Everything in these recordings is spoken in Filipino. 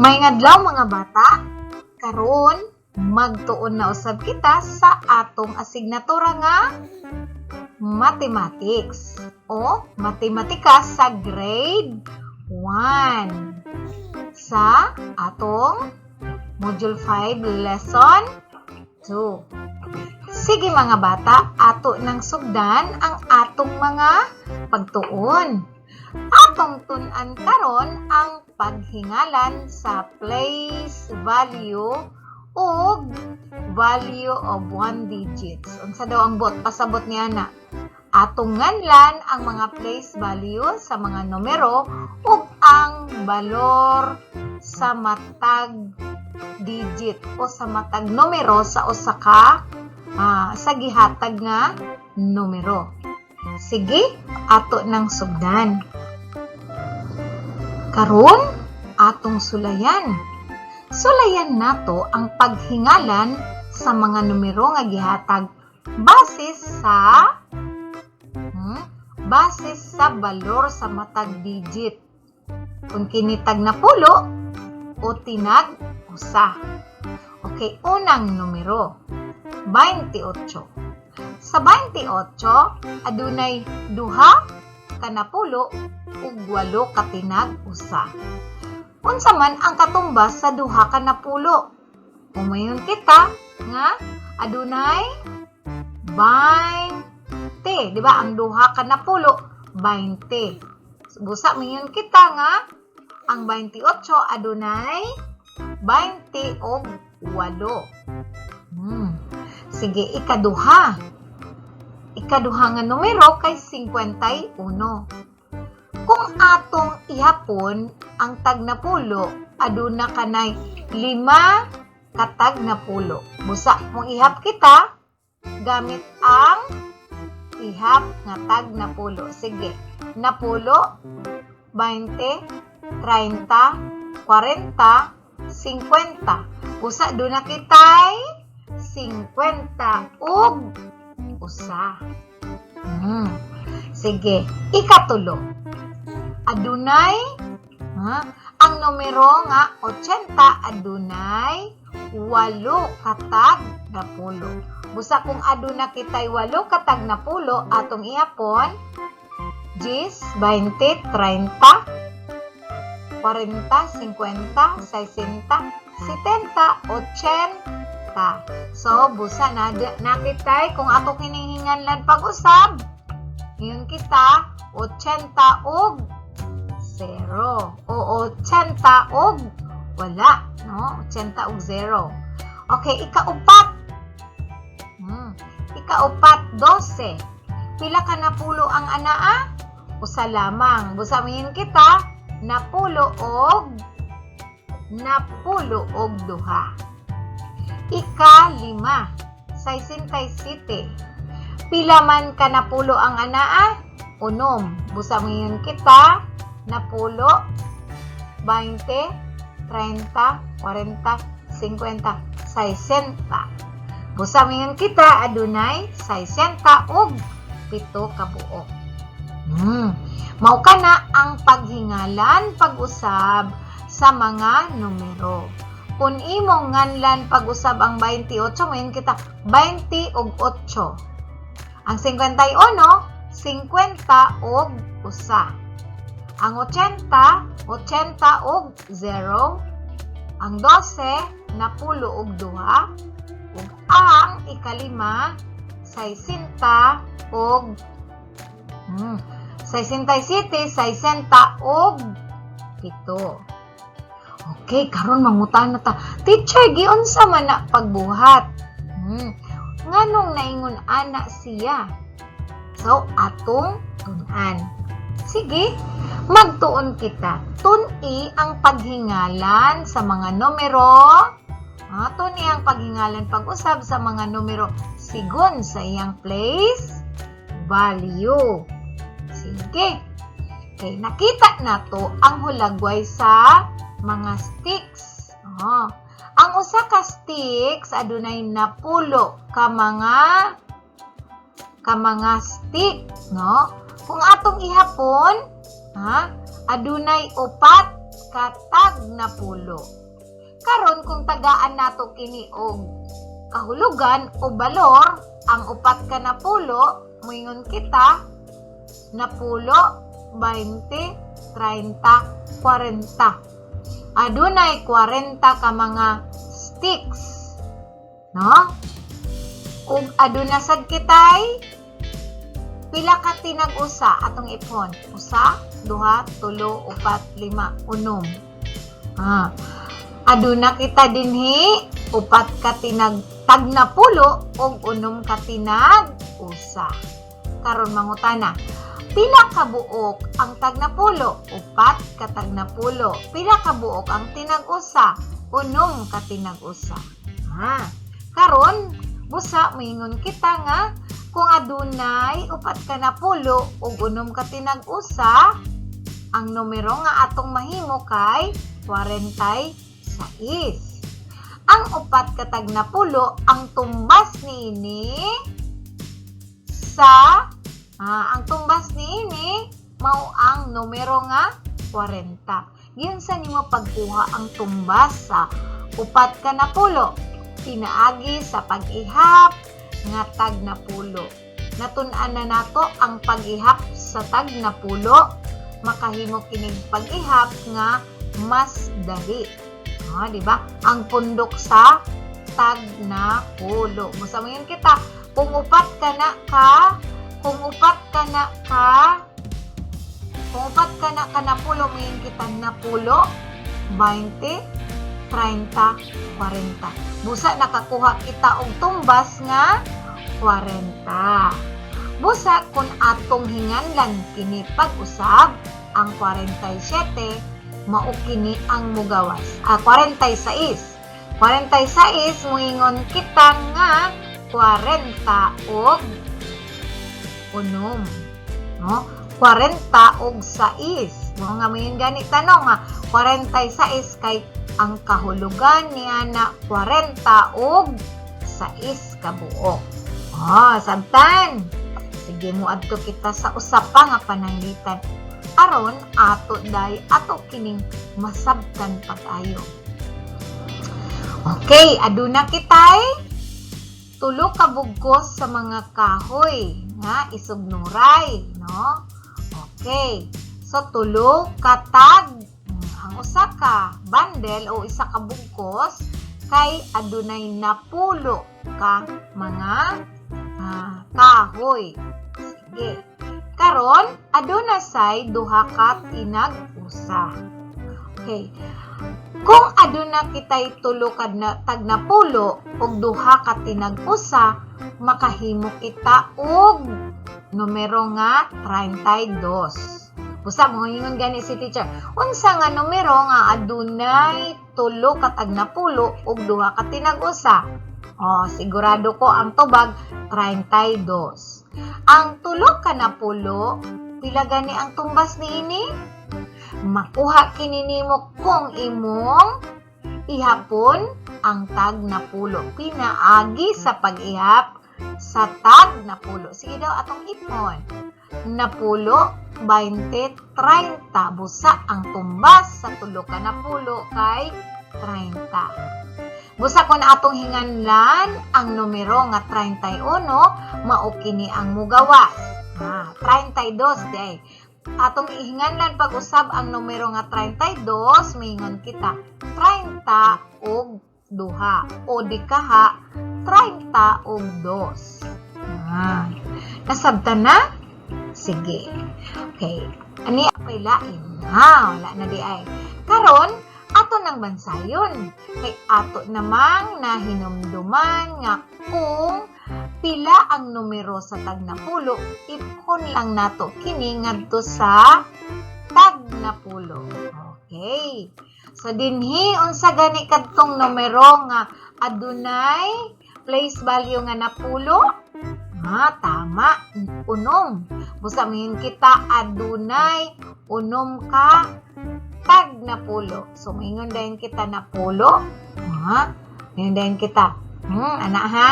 May ngadlaw mga bata, karon magtuon na usab kita sa atong asignatura nga mathematics o matematika sa grade 1 sa atong module 5 lesson 2. Sige mga bata, ato nang sugdan ang atong mga pagtuon. Atong tun-an karon ang paghingalan sa place value o value of 1 digits. Unsa daw ang bot? Pasabot niya na. Atong nganlan ang mga place value sa mga numero ug ang balor sa matag digit o sa matag numero sa usa ka sa gihatag nga numero. Sige, ato nang sugdan. Karon atong sulayan. Sulayan nato ang paghingalan sa mga numero nga gihatag base sa balor sa matag digit. Kung kinitag na pulo o tinag usa. Okay, unang numero 28. Sa 28 adunay duha ka napulo ug 8 ka tinag usa. Unsa man ang katumbas sa duha ka napulo? Umayon kita nga adunay 20, di ba? Ang duha ka napulo 20. Busa mayon kita nga ang 28 adunay 20 og 8. Sige, ikaduha. Ikaduha nga numero kay 51. Kung atong ihapon ang tag na pulo, aduna kanay 5 katag na pulo. Busa mong ihap kita gamit ang ihap nga tag na pulo. Sige, na pulo, 20, 30, 40, 50. Busa duna kitay 50 ug usa. Sige, ikatulo. Adunay ang numero nga 80 adunay 8 katag na pulo. Busa kung aduna kitay 8 katag na pulo atong ihapon 10, 20, 30, 40, 50, 60, 70, 80. So, busa na kitay kung ato kinihinganlan pag-usab. Yun kita 80 og 0 o 80 og wala, no? 80 og 0. Okay, ikaupat. Ikaupat 12. Pila ka napulo ang anaa? Usa lamang. Busa mayon kita napulo og duha. Ika-5, 67. Pila man ka napulo ang anaa? Unom. Busa mayon kita napulo, 20, 30, 40, 50, 60. Busa mayon kita adunay 60 og 7 ka buok. Mao kana ang paghingalan pag-usab sa mga numero. Kung imong nganlan pag-usab ang 28, mayon kita 20 og 8. Ang 51, 50 og usa. Ang 80, 80 og 0. Ang 12, napulo og duha. Ug ang ikalima, 60 og 67, 60 og 7. Okay, karon mangutana ta. Teacher, giunsa man na pagbuhat? Nganong naingon ana siya? So, atong tun-an. Sige, magtuon kita. Tun-i ang paghingalan sa mga numero. Tun-i ang paghingalan pag-usab sa mga numero sigon sa iyang place value. Sige. Okay, nakita nato ang hulagway sa mga sticks. Ang usa ka sticks adunay napulo ka mga stick, no? Kung atong ihapon, adunay 4 katag na pulo. Karon kung tagaan nato kini og kahulugan o balor, ang upat ka na pulo, moingon kita, na pulo, 20, 30, 40. Adunay 40 ka mga sticks. No? Ug aduna sad kitay pila ka tinag-usa atong ipon. Usa, duha, tulo, upat, lima, unom. Aduna kita dinhi upat ka tag na pulo ug unom ka tinag-usa. Karon mangutana, pila ka buok ang tag na pulo? Upat ka tag na pulo. Pila ka buok ang tinag-usa? Unom ka tinag-usa. Karon busa moingon kita nga kung adunay upat ka na pulo ug unom ka tinag-usa, ang numero nga atong mahimo kay 46. Ang upat ka tag na pulo, ang tumbas niini sa ang tumbas niini mao ang numero nga 40. Giun sa nimo pagkuha ang tumbas sa upat ka na pulo, pinaagi sa pag-ihap nga tag na pulo. Natun-an na nato ang pag-ihap sa tag na pulo, makahimo kining pag-ihap nga mas dali. Di ba? Ang pundok sa tag na pulo. Musamayin kita, kung upat ka na na pulo, mayin kita na pulo, 20, 30, 40. Busa nakakuha kita og tumbas nga 40. Busa kung atong hinganlan kini pag-usab, ang 47 mao kini ang mugawas. 46. 46 moingon kita nga 40 og unom. No? 40 og 6. Mo nga mayon gani tanong nga 46 kay ang kahulugan niya na 40 og 6 ka buok. Sabtan. Sige mo adto kita sa usa pa nga pananglitan. Aron ato kining masabtan pag-ayo. Okay, aduna kitay tulo ka bugkos sa mga kahoy nga isugnuray, no? Okay. So tulo ka tag ang usa ka bundle o isa ka bugkos kay adunay napulo ka mga kahoy. Sige. Karon, aduna say duha ka tinag-usa. Okay. Kung aduna kitay tulo ka tag na pulo ug duha ka tinag-usa, makahimo kita og numero nga 32. Busa mo ingon gani si teacher. Unsa nga numero nga adunay tulo ka tag na pulo ug duha ka tinag-usa? Sigurado ko ang tubag 32. Ang tulo ka na pulo, pila gani ang tumbas niini? Makuha kini nimo kung imong ihapon ang tag na pulo. Pinaagi sa pag-ihap sa tag na pulo. Sige daw atong ipon. Na pulo, 20, 30. Busa ang tumbas sa tulo ka na pulo kay 30. Busa kon atong hinganlan ang numero nga 31, mao kini ang mugawas. 32 day. Atong ihinganlan pag-usab ang numero nga 32, mingon kita 30 og duha o di kaha 30 og 2. Nasabtan na? Sige. Okay. Ani apay lain? Wala na di ay. Karon ato nang bansayon. Kay ato namang nahinumduman nga kung pila ang numero sa tag na pulo, ipon lang nato kini ngadto sa tag na pulo. Okay. So dinhi unsa gani kadtong numero nga adunay place value nga napulo? Tama, unom. Busa mihin kita adunay unom ka tag na pulo. So, mingon dahin kita na pulo. Mingon dahin kita. Anak ha?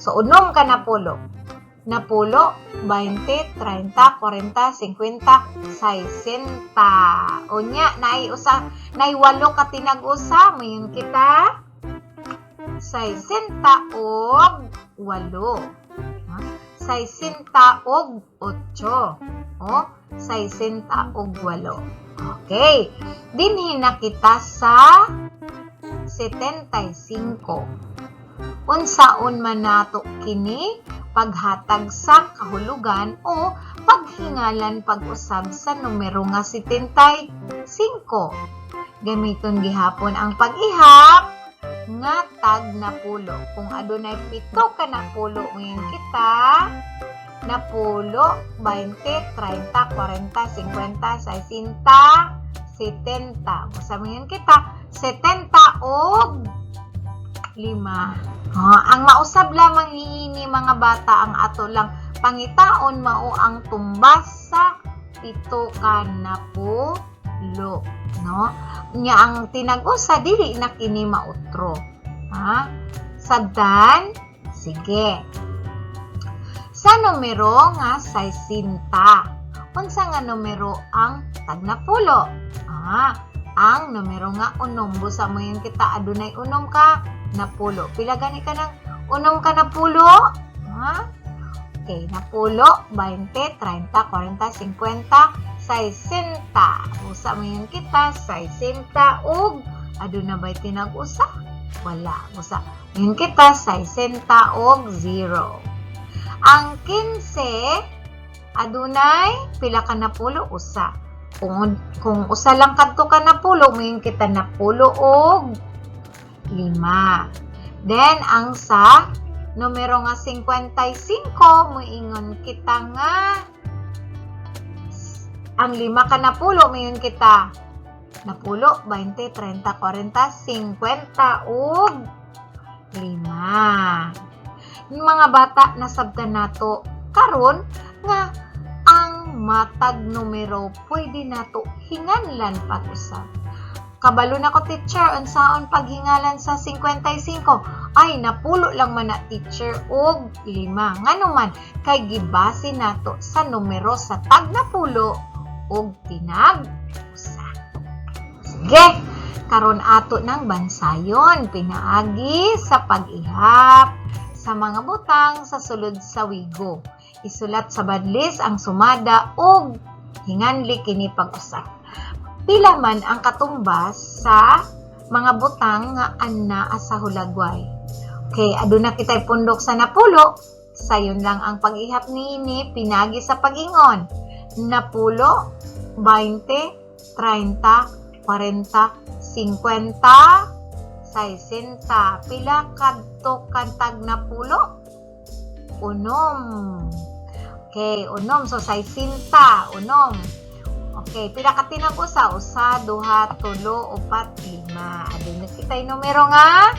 So, unom ka na pulo. Napulo, 20, 30, 40, 50, 60. Unya, nay 8 ka tinag-usa, mayon kita 60 og 8. 60 og 8. O, 60 og 8. Okay. Dinhi na kita sa 75. Unsaon man nato kini paghatag sa kahulugan o paghingalan pag-usab sa numero nga 75. Gamiton gihapon ang pag-ihap nga tag napulo. Kung adunay 7 ka napulo ngayon kita, napulo, 20, 30, 40, 50, 60, 70. Basta ngayon kita, 70 og 5. Ang mausab lamang niini mga bata ang ato lang pangitaon mao ang tumbas sa 7 ka napulo. No? Nya ang tinag-usa dili na kini mautro. Sagdan, sige. Sa numero nga 60. Unsa nga numero ang tagnapulo? Ang numero nga unom. Busa mo yun kita adunay unom ka napulo. Pila gani ka ng unom ka napulo? Okay, napulo, 20, 30, 40, 50, 60. Busa mo yun kita 60 ug aduna ba'y tinag-usa? Wala. Busa yun kita 60 og 0. Ang 15, adunay, pila ka napulo? Usa. Kung usa lang kadto ka napulo, ngayon kita napulo og 5. Then, ang sa numero nga 55, moingon kita nga ang 5 ka napulo, ngayon kita napulo, 20, 30, 40, 50 og 5. Yung mga bata nasabtan nato karon nga ang matag numero pwede nato hinganlan pag-usab. Kabalo na ko teacher unsaon paghingalan sa 55? Ay napulo lang man na teacher og 5. Ngano man kay gibase nato sa numero sa tag napulo og tinag-usa. Sige, karon ato ng bansayon pinaagi sa pag-ihap sa mga butang sa sulod sa wigo. Isulat sa badlis ang sumada ug hinganli kini pag-usap. Pila man ang katumbas sa mga butang nga anna sa hulagway. Okay, aduna kitay pundok sa napulo. Sayon lang ang pag-ihap niini pinagi sa pag-ingon. Napulo, 20, 30, 40, 50, 60. Pila kadto kantag napulo? Unom. Okay, unom. So, 60. Unom. Okay, pila ka tinag-usa? Usa, duha, tulo, upat, 5. Adun na kita'y numero nga?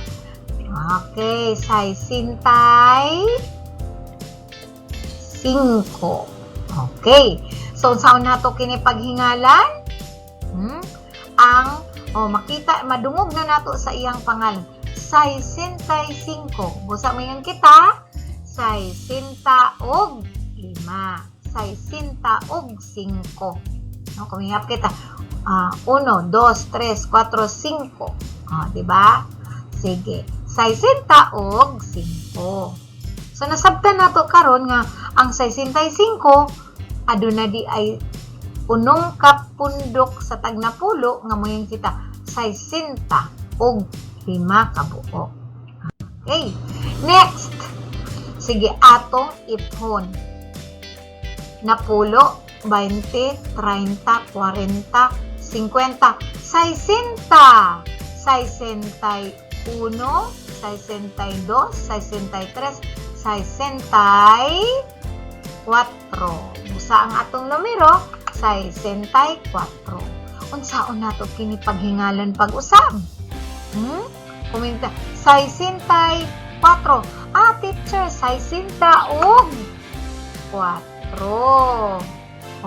Okay, 65. Okay. So, saan nato kini paghingalan? Makita, madungog na nato sa iyang pangalan. 65. Busa mo yun kita. 60 og 5. 60 og 5. Kumihap kita. 1, 2, 3, 4, 5. Diba? Sige. 60 og 5. So, nasabtan nato karon nga ang 65 aduna di ay unong kapundok sa tagnapulo nga moyong kita 60 og 5 kabuo. Okay. Next. Sige, atong ipon. Napulo, 20, 30, 40, 50, 60. 61, 62, 63, 64. Busa ang atong numero, 64. Unsaon nato kini paghingalan pag-usab? Komenta, 64. Teacher, 60 og 4.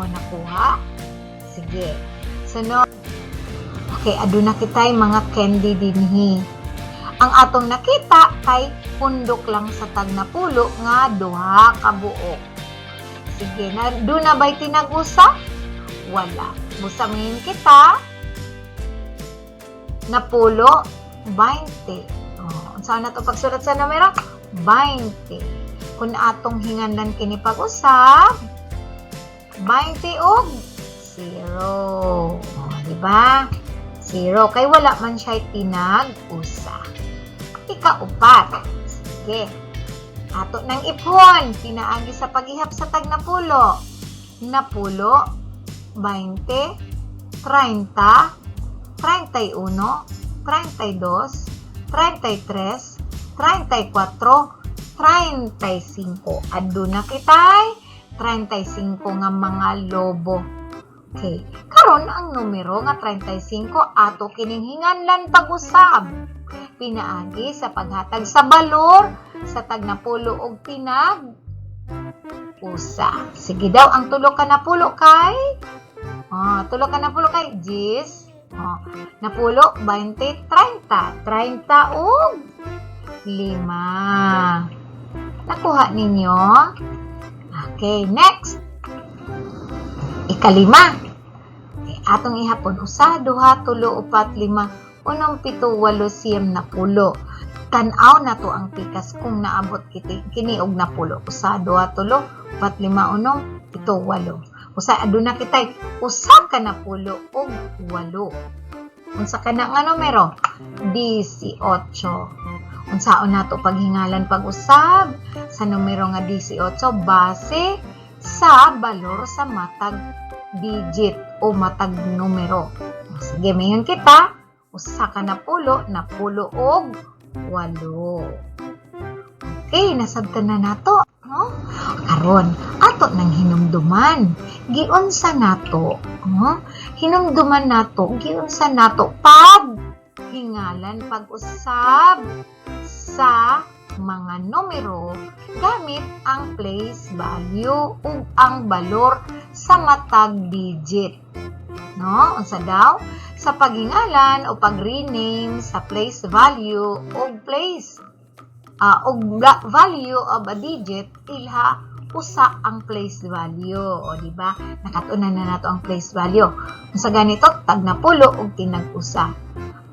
Nakuha? Sige. Sunod. Okay, aduna kitay mga candy dinhi. Ang atong nakita kay pundok lang sa tag napulo nga duha ka buok. Sige, doon na ba'y tinag-usa? Wala. Busamin kita. Napulo, 20. Saan na ito pagsulat sa numero? 20. Kung atong hingandan kini pag-usab, 20 og 0. Diba? 0. Kay wala man siya tinag-usa. Ikaupat. Sige. Ato ng ipon. Pinaagi sa paghihap sa tag napulo. Napulo, 20, 30, 31, 32, 33, 34, 35. Ado na kitay 35 nga mga lobo. Okay. Karon ang numero nga 35 ato kining hinganlan pag-usab. Pinaagi sa paghatag sa balor sa tag napulo og tinag usa. Sige daw ang tulo ka napulo kay tulo ka napulo kay 10. Napulo 20, 30. 30 og 5. Nakuha ninyo? Okay, next. Ikalima. Okay, atong ihapon usa, duha, tulo, upat, lima, unong, pito, walo, siyam, napulo. Tan-aw na to ang pikas kung naabot kini og napulo. Usa, duha, tulo, upat, lima, unong, pito, walo. Usa aduna kitay usa ka napulo og walo. Unsa ka na nga numero? 18. Unsaon nato paghingalan pag-usab sa numero nga 18 base sa balor sa matag digit o matag numero. Sige, mayon kita. Usa ka napulo og 8. Okay, nasabtan na nato. Karon, ato nang hinumduman. Giunsa nato? Hinumduman nato, giunsa nato pag hingalan pag-usab sa mga numero gamit ang place value ug ang balor sa matag digit. No? Unsa daw? Sa paghingalan o pag-rename sa place value ug place value of a digit, ilha usa ang place value. O, diba? Nakatunan na nato ang place value. Sa ganito, tag napulo og tinag-usa.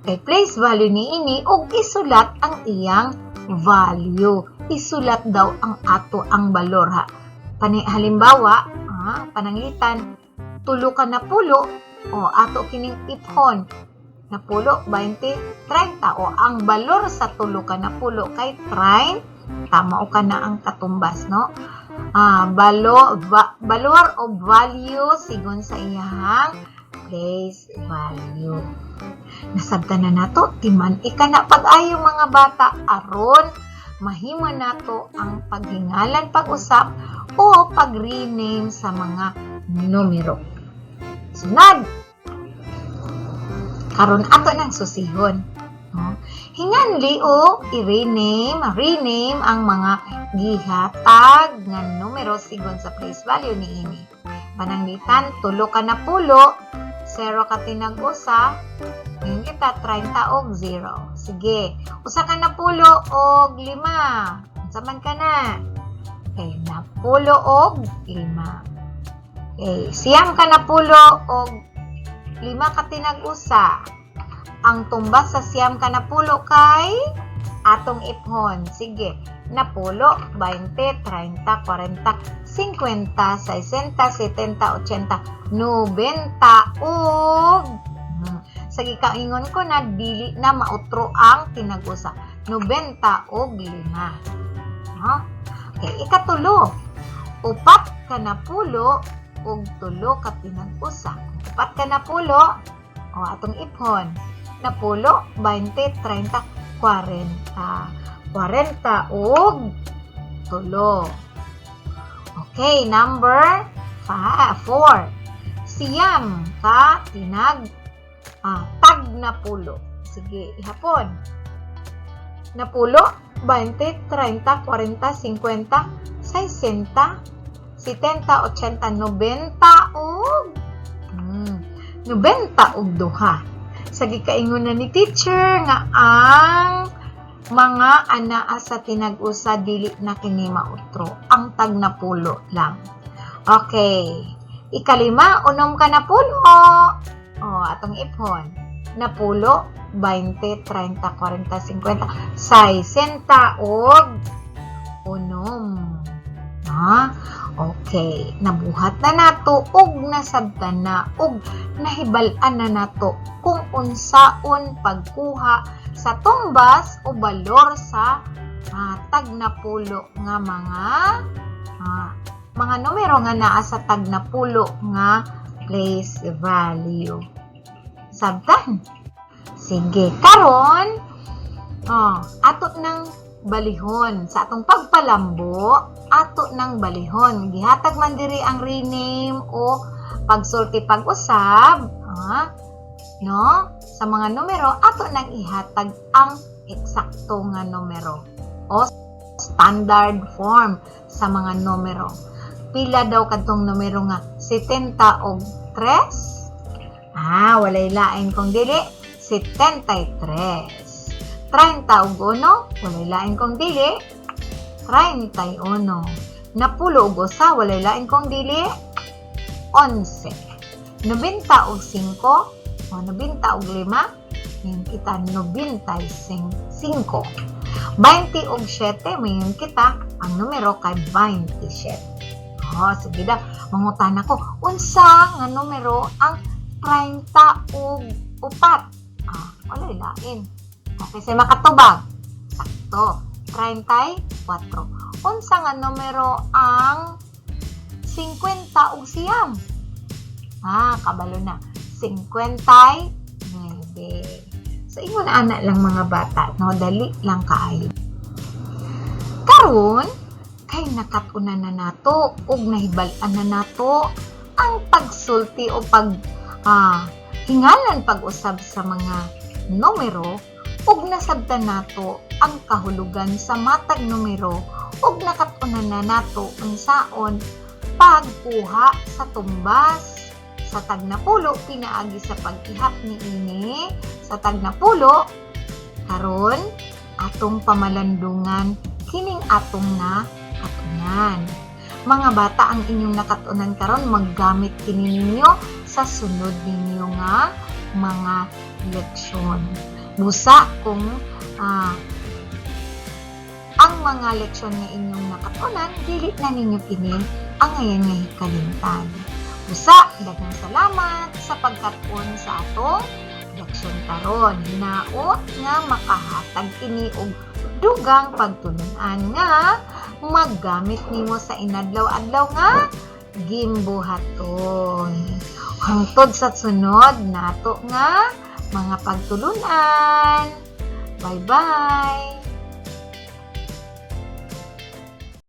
Kay place value ni ini og isulat ang iyang value. Isulat daw ang ato ang balor, ha. Halimbawa, pananglitan, tulo ka napulo, o ato kining ipon. Napulo, 20, 30. O, ang balor sa tulo ka napulo kay 30. Tama o ka na ang katumbas, no? Balor o value sigon sa iyang place value. Nasabtan na nato, timan na pag-ayo mga bata, aron mahimo nato ang paghingalan pag-usap o pag-rename sa mga numero. Sunod! Karon ato ng susihon. Hinganli o i-rename ang mga gihatag nga numero sigon sa place value niini. Pananglitan, tulo ka napulo, 0 ka tinag-usa, ngayon kita 30 og 0. Sige, usa ka napulo og 5. Saman ka na. Okay, napulo og 5. Okay, siyam ka napulo og 5 ka tinag-usa. Ang tumbas sa siyam ka napulo kay atong iphon. Sige, napulo, 20, 30, 40, 50, 60, 70, 80, 90 ug sa gikaingon ko na dili na mautro ang tinag-usa. 90 ug 5. Okay, ikatulo. Upat ka napulo ug 3 ka tinag-usa. Upat ka napulo, o atong iphon. Napulo, 20, 30, 40. 40 ug 3. Okay, number 4. Siyam ka tag napulo. Sige, ihapon. Napulo, 20, 30, 40, 50, 60, 70, 80, 90 ug 90 ug 2. Sa gikaingon na ni teacher nga ang mga anaa sa tinag-usa dili na kini mautro. Ang tag na pulo lang. Okay. Ikalima, unom ka na pulo. Atong ipon. Na pulo, 20, 30, 40, 50, 60 og unom. Okay. Nabuhat na nato og nasabtan na og nahibal-an na nato kung unsaon pagkuha sa tumbas o balor sa tag na pulo nga mga numero nga naa sa tag na pulo nga place value. Sabtan. Sige, karon ato nang balihon sa atong pagpalambo, ato nang balihon. Gihatag man diri ang rename o pagsulti pag-usab, no? Sa mga numero, ato nang ihatag ang eksakto nga numero o standard form sa mga numero. Pila daw kadtong numero nga 70 og 3? Walay lain kung dili 73. 30 og 1, walay lain kong dili 31. Napulo og usa, walay lain kong dili 11. 90 og 5, 90 og 5, ngayon kita 95. 20 og 7, ngayon kita ang numero kay 27. Sige daw, mangutan ako, unsa nga numero ang 30 og 4? Walay lain. Okay, sa makatubag. Sakto. 34. Unsa nga numero ang 50 og siyam? Kabalo na. 59. So, ingon na anak lang mga bata. No, dali lang kaayo. Karon, kay nakatuna na nato ug nahibalan na nato ang pagsulti o hingalan pag-usab sa mga numero ug nasabtan nato ang kahulugan sa matag numero ug nakatuna na nato unsaon pagkuha sa tumbas sa tag na pulo pinaagi sa pag-ihap niini sa tag na pulo. Karon atong pamalandungan kining atong na katunan. Mga bata, ang inyong nakatunan karon maggamit kini ninyo sa sunod ninyo nga mga leksyon. Busa kung ang mga leksyon nga inyong nakatunan, dili na ninyo kini ang ngayon nga hikalimtan. Busa, daghang salamat sa pagkatun sa atong leksyon karon. Hinaot nga makahatag kini og dugang pagtulunan nga maggamit nimo sa inadlaw-adlaw nga gimbuhaton. Hangtod sa sunod nato nga mga pagtulunan. Bye-bye!